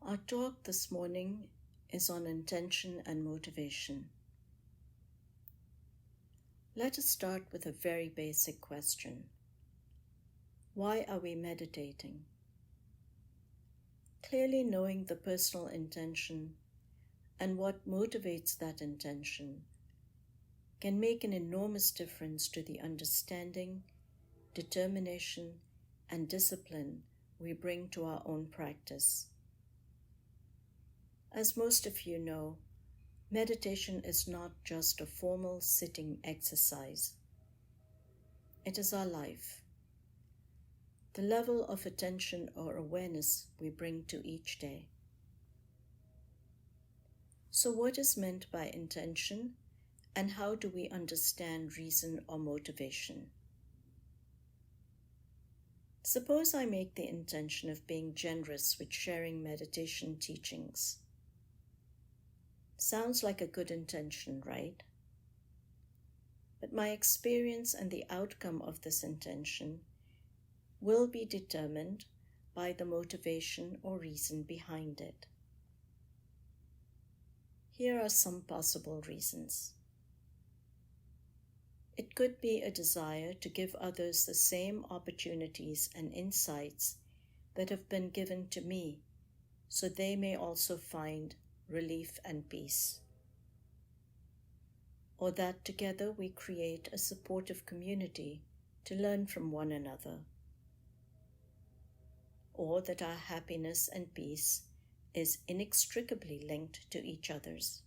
Our talk this morning is on intention and motivation. Let us start with a very basic question. Why are we meditating? Clearly knowing the personal intention and what motivates that intention can make an enormous difference to the understanding, determination, and discipline we bring to our own practice. As most of you know, meditation is not just a formal sitting exercise. It is our life. The level of attention or awareness we bring to each day. So what is meant by intention, and how do we understand reason or motivation? Suppose I make the intention of being generous with sharing meditation teachings. Sounds like a good intention, right? But my experience and the outcome of this intention will be determined by the motivation or reason behind it. Here are some possible reasons. It could be a desire to give others the same opportunities and insights that have been given to me, so they may also find relief and peace. Or that together we create a supportive community to learn from one another. Or that our happiness and peace is inextricably linked to each other's.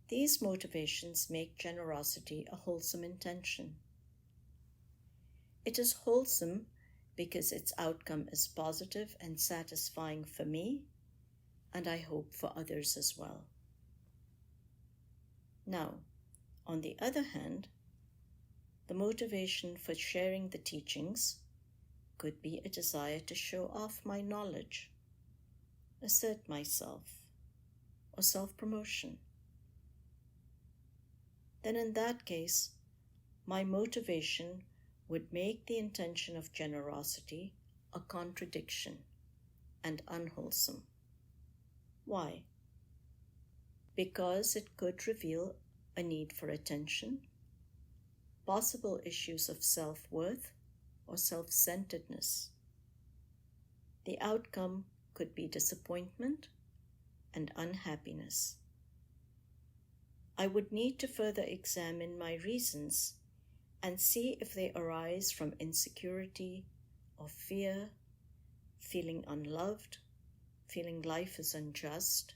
These motivations make generosity a wholesome intention. It is wholesome because its outcome is positive and satisfying for me, and I hope for others as well. Now, on the other hand, the motivation for sharing the teachings could be a desire to show off my knowledge, assert myself, or self-promotion. Then in that case, my motivation would make the intention of generosity a contradiction and unwholesome. Why? Because it could reveal a need for attention, possible issues of self-worth or self-centeredness. The outcome could be disappointment and unhappiness. I would need to further examine my reasons and see if they arise from insecurity or fear, feeling unloved, feeling life is unjust,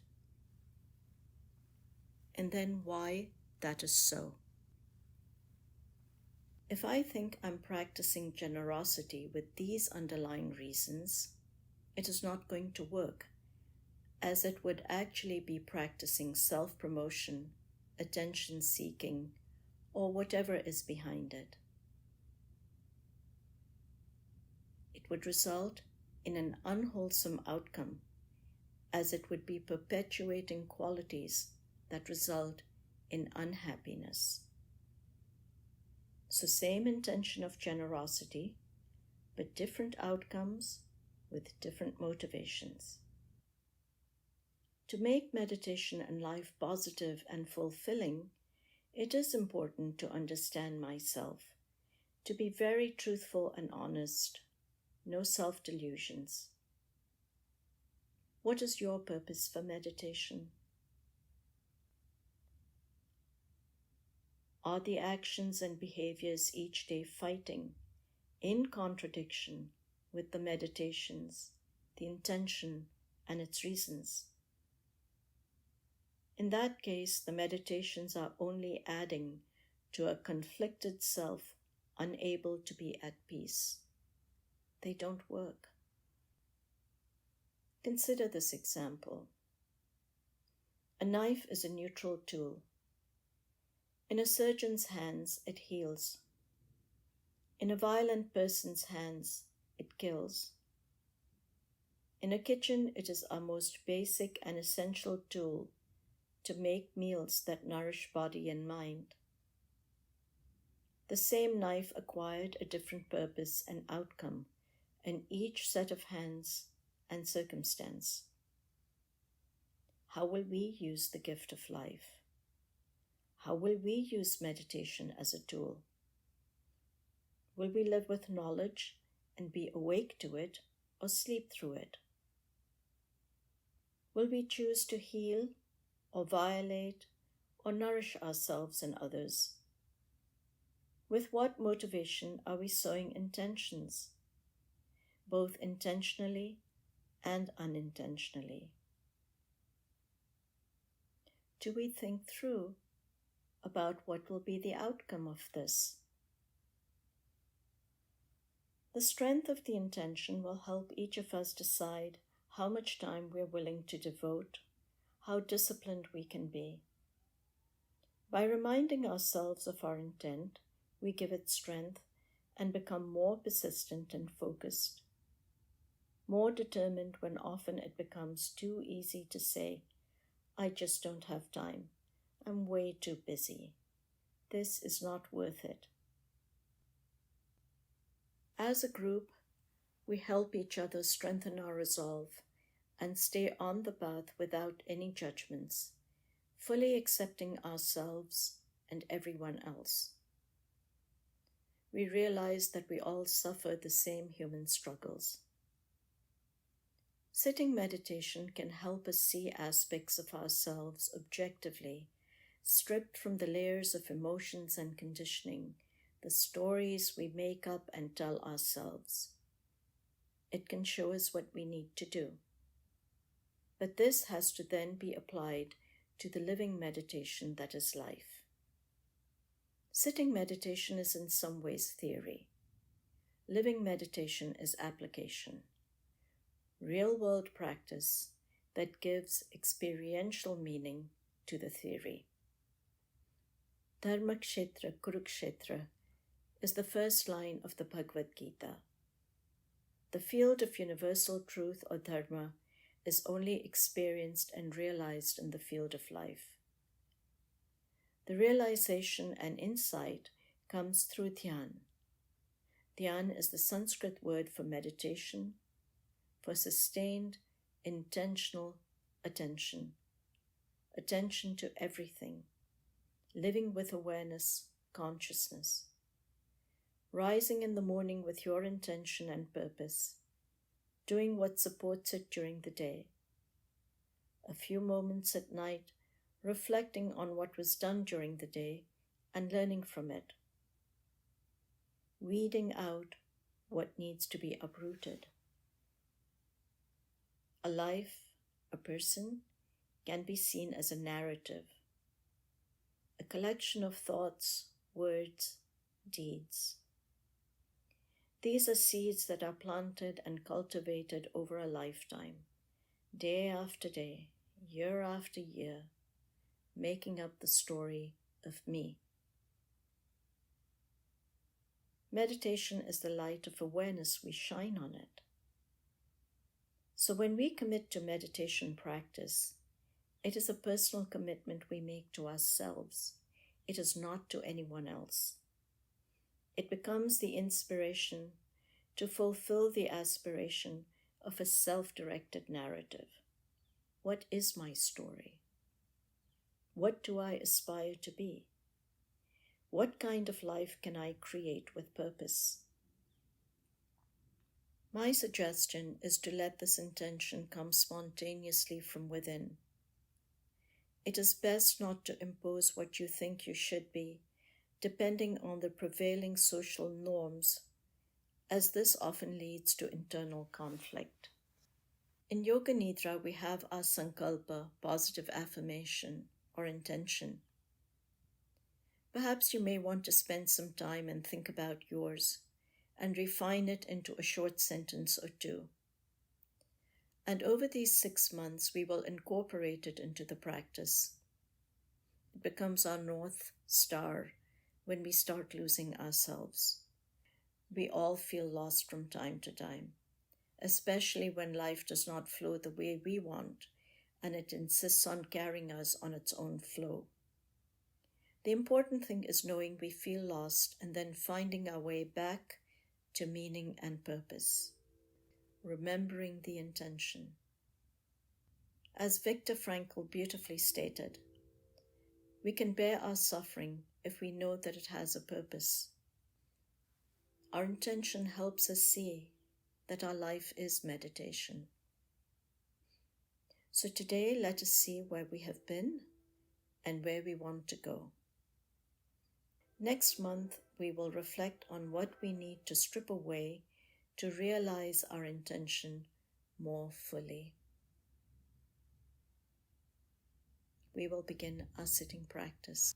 and then why that is so. If I think I'm practicing generosity with these underlying reasons, it is not going to work, as it would actually be practicing self-promotion, attention-seeking, or whatever is behind it. It would result in an unwholesome outcome, as it would be perpetuating qualities that result in unhappiness. So same intention of generosity, but different outcomes with different motivations. To make meditation and life positive and fulfilling, it is important to understand myself, to be very truthful and honest, no self-delusions. What is your purpose for meditation? Are the actions and behaviors each day fighting, in contradiction with the meditations, the intention, and its reasons? In that case, the meditations are only adding to a conflicted self unable to be at peace. They don't work. Consider this example. A knife is a neutral tool. In a surgeon's hands, it heals. In a violent person's hands, it kills. In a kitchen, it is our most basic and essential tool to make meals that nourish body and mind. The same knife acquired a different purpose and outcome in each set of hands and circumstance. How will we use the gift of life? How will we use meditation as a tool? Will we live with knowledge and be awake to it, or sleep through it? Will we choose to heal or violate or nourish ourselves and others? With what motivation are we sowing intentions, both intentionally and unintentionally? Do we think through about what will be the outcome of this? The strength of the intention will help each of us decide how much time we're willing to devote, how disciplined we can be. By reminding ourselves of our intent, we give it strength and become more persistent and focused, more determined when often it becomes too easy to say, I just don't have time. I'm way too busy. This is not worth it. As a group, we help each other strengthen our resolve and stay on the path without any judgments, fully accepting ourselves and everyone else. We realize that we all suffer the same human struggles. Sitting meditation can help us see aspects of ourselves objectively, stripped from the layers of emotions and conditioning, the stories we make up and tell ourselves. It can show us what we need to do. But this has to then be applied to the living meditation that is life. Sitting meditation is in some ways theory. Living meditation is application. Real-world practice that gives experiential meaning to the theory. Dharmakshetra Kurukshetra is the first line of the Bhagavad Gita. The field of universal truth or dharma is only experienced and realized in the field of life. The realization and insight comes through dhyan. Dhyan is the Sanskrit word for meditation, for sustained, intentional attention. Attention to everything. Living with awareness, consciousness. Rising in the morning with your intention and purpose. Doing what supports it during the day. A few moments at night, reflecting on what was done during the day and learning from it. Weeding out what needs to be uprooted. A life, a person, can be seen as a narrative, a collection of thoughts, words, deeds. These are seeds that are planted and cultivated over a lifetime, day after day, year after year, making up the story of me. Meditation is the light of awareness. We shine on it. So when we commit to meditation practice, it is a personal commitment we make to ourselves. It is not to anyone else. It becomes the inspiration to fulfill the aspiration of a self-directed narrative. What is my story? What do I aspire to be? What kind of life can I create with purpose? My suggestion is to let this intention come spontaneously from within. It is best not to impose what you think you should be, depending on the prevailing social norms, as this often leads to internal conflict. In Yoga Nidra, we have our sankalpa, positive affirmation, or intention. Perhaps you may want to spend some time and think about yours, and refine it into a short sentence or two. And over these 6 months, we will incorporate it into the practice. It becomes our North Star when we start losing ourselves. We all feel lost from time to time, especially when life does not flow the way we want, and it insists on carrying us on its own flow. The important thing is knowing we feel lost and then finding our way back to meaning and purpose. remembering the intention. As Viktor Frankl beautifully stated, we can bear our suffering if we know that it has a purpose. Our intention helps us see that our life is meditation. So today, let us see where we have been and where we want to go. Next month, we will reflect on what we need to strip away to realize our intention more fully. We will begin our sitting practice.